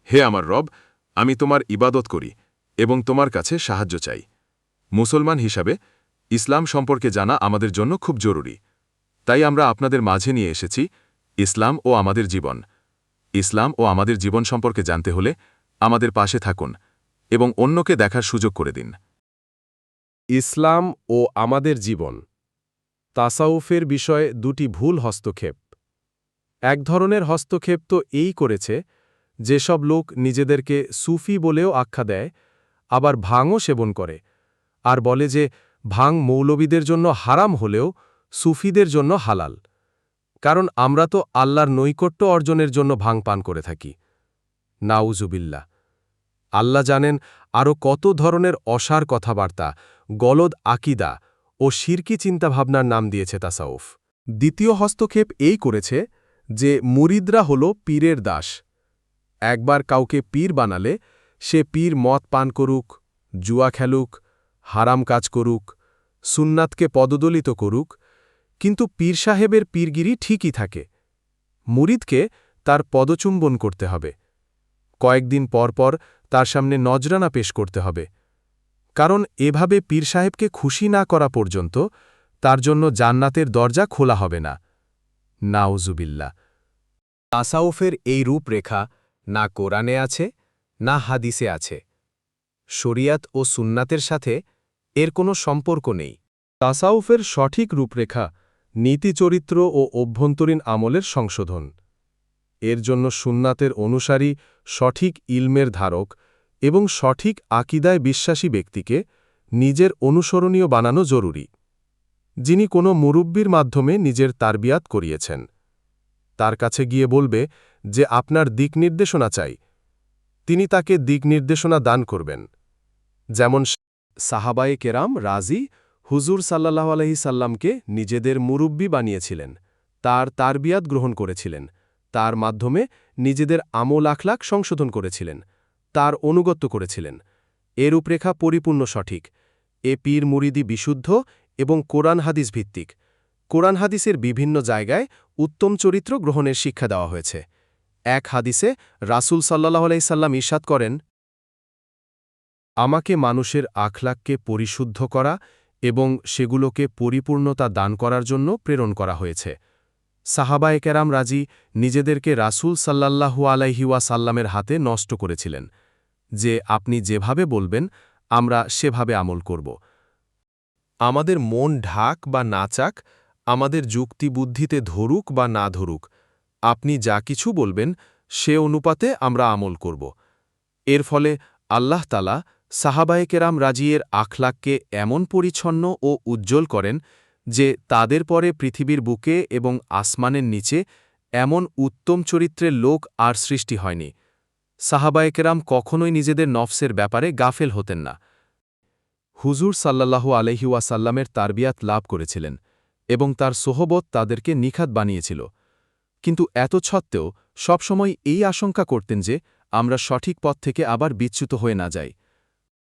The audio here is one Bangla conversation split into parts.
হে আমার রব, আমি তোমার ইবাদত করি এবং তোমার কাছে সাহায্য চাই। মুসলমান হিসাবে ইসলাম সম্পর্কে জানা আমাদের জন্য খুব জরুরি। তাই আমরা আপনাদের মাঝে নিয়ে এসেছি ইসলাম ও আমাদের জীবন। ইসলাম ও আমাদের জীবন সম্পর্কে জানতে হলে আমাদের পাশে থাকুন এবং অন্যকে দেখার সুযোগ করে দিন। ইসলাম ও আমাদের জীবন। তাসাউফের বিষয়ে দুটি ভুল হস্তক্ষেপ। এক ধরনের হস্তক্ষেপ তো এই করেছে, যেসব লোক নিজেদেরকে সুফি বলেও আখ্যা দেয়, আবার ভাঙও সেবন করে, আর বলে যে ভাঙ মৌলবীদের জন্য হারাম হলেও সুফিদের জন্য হালাল, কারণ আমরা তো আল্লাহর নৈকট্য অর্জনের জন্য ভাঙ পান করে থাকি। নাউজুবিল্লাহ। আল্লাহ জানেন আরও কত ধরনের অসার কথাবার্তা, গলদ আকিদা ও শিরকি চিন্তাভাবনার নাম দিয়েছে তাসাউফ। দ্বিতীয় হস্তক্ষেপ এই করেছে যে মুরিদরা হল পীরের দাস। একবার কাউকে পীর বানালে সে পীর মদ পান করুক, জুয়া খেলুক, হারাম কাজ করুক, সুন্নাতকে পদদলিত করুক, কিন্তু পীর সাহেবের পীরগিরি ঠিকই থাকে। মুরিদকে তার পদচুম্বন করতে হবে। কয়েকদিন পর পর তার সামনে নজরানা পেশ করতে হবে, কারণ এভাবে পীর সাহেবকে খুশি না করা পর্যন্ত তার জন্য জান্নাতের দরজা খোলা হবে না। নাউজুবিল্লাহ। তাসাউফের এই রূপরেখা না কোরআনে আছে, না হাদিসে আছে। শরিয়াত ও সুন্নাতের সাথে এর কোনো সম্পর্ক নেই। তাসাউফের সঠিক রূপরেখা নীতিচরিত্র ও অভ্যন্তরীণ আমলের সংশোধন। এর জন্য সুন্নাতের অনুসারী, সঠিক ইলমের ধারক এবং সঠিক আকিদায় বিশ্বাসী ব্যক্তিকে নিজের অনুসরণীয় বানানো জরুরি, যিনি কোনো মুরব্বির মাধ্যমে নিজের তারবিয়াত করিয়েছেন। তার কাছে গিয়ে বলবে যে আপনার দিক নির্দেশনা চাই, তিনি তাকে দিক নির্দেশনা দান করবেন। যেমন সাহাবায়ে কেরাম রাজি হুজুর সাল্লাল্লাহু আলাইহি সাল্লামকে নিজেদের মুরব্বি বানিয়েছিলেন, তার তারবিয়াত গ্রহণ করেছিলেন, তার মাধ্যমে নিজেদের আমল আখলাক সংশোধন করেছিলেন, তার অনুগত্য করেছিলেন। এর রূপরেখা পরিপূর্ণ সঠিক। এ পীর মুরিদি বিশুদ্ধ এবং কোরআন হাদিস ভিত্তিক। কোরআন হাদিসের বিভিন্ন জায়গায় উত্তম চরিত্র গ্রহণের শিক্ষা দেওয়া হয়েছে। এক হাদিসে রাসূল সাল্লাল্লাহু আলাইহি সাল্লাম ইরশাদ করেন, আমাকে মানুষের আখলাককে পরিশুদ্ধ করা এবং সেগুলোকে পরিপূর্ণতা দান করার জন্য প্রেরণ করা হয়েছে। সাহাবায়ে কেরাম রাজি নিজেদেরকে রাসূল সাল্লাল্লাহু আলাইহি ওয়াসাল্লামের হাতে নষ্ট করেছিলেন, যে আপনি যেভাবে বলবেন আমরা সেভাবে আমল করব। আমাদের মন ঢাক বা না চাক, আমাদের যুক্তি বুদ্ধিতে ধরুক বা না ধরুক, আপনি যা কিছু বলবেন সে অনুপাতে আমরা আমল করব। এর ফলে আল্লাহ তাআলা সাহাবায়ে কেরাম রাজিয়ের আখলাককে এমন পরিচ্ছন্ন ও উজ্জ্বল করেন যে তাদের পরে পৃথিবীর বুকে এবং আসমানের নিচে এমন উত্তম চরিত্রের লোক আর সৃষ্টি হয়নি। সাহাবায়ে কেরাম কখনোই নিজেদের নফসের ব্যাপারে গাফেল হতেন না। হুজুর সাল্লাল্লাহু আলাইহি ওয়াসাল্লামের তারবিয়াত লাভ করেছিলেন এবং তার সোহবত তাদেরকে নিখাত বানিয়েছিল, কিন্তু এত সত্ত্বেও সবসময় এই আশঙ্কা করতেন যে আমরা সঠিক পথ থেকে আবার বিচ্যুত হয়ে না যাই।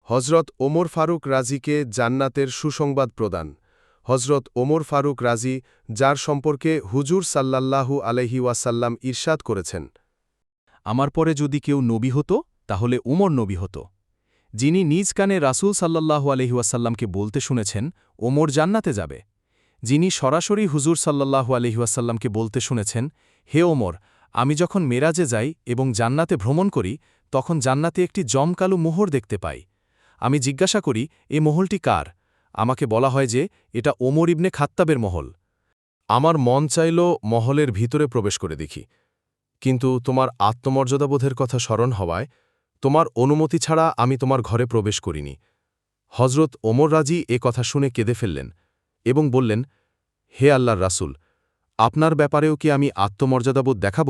হজরত ওমর ফারুক রাজিকে জান্নাতের সুসংবাদ প্রদান। হজরত ওমর ফারুক রাজি, যার সম্পর্কে হুজুর সাল্লাল্লাহু আলাইহি ওয়াসাল্লাম ইরশাদ করেছেন, আমার পরে যদি কেউ নবী হতো তাহলে উমর নবী হতো। যিনি নিজ কানে রাসূল সাল্লাল্লাহু আলাইহি ওয়াসাল্লামকে বলতে শুনেছেন ওমর জান্নাতে যাবে। যিনি সরাসরি হুজুর সাল্লাল্লাহু আলাইহি ওয়াসাল্লামকে বলতে শুনেছেন, হে ওমর, আমি যখন মেরাজে যাই এবং জান্নাতে ভ্রমণ করি তখন জান্নাতে একটি জমকালো মোহর দেখতে পাই। আমি জিজ্ঞাসা করি, এ মহলটি কার? আমাকে বলা হয় যে এটা ওমর ইবনে খাত্তাবের মহল। আমার মন চাইল মহলের ভিতরে প্রবেশ করে দেখি, কিন্তু তোমার আত্মমর্যাদাবোধের কথা স্মরণ হওয়ায় তোমার অনুমতি ছাড়া আমি তোমার ঘরে প্রবেশ করিনি। হজরত ওমর রাজি এ কথা শুনে কেঁদে ফেললেন এবং বললেন, হে আল্লাহর রাসূল, আপনার ব্যাপারেও কি আমি আত্মমর্যাদাবোধ দেখাব?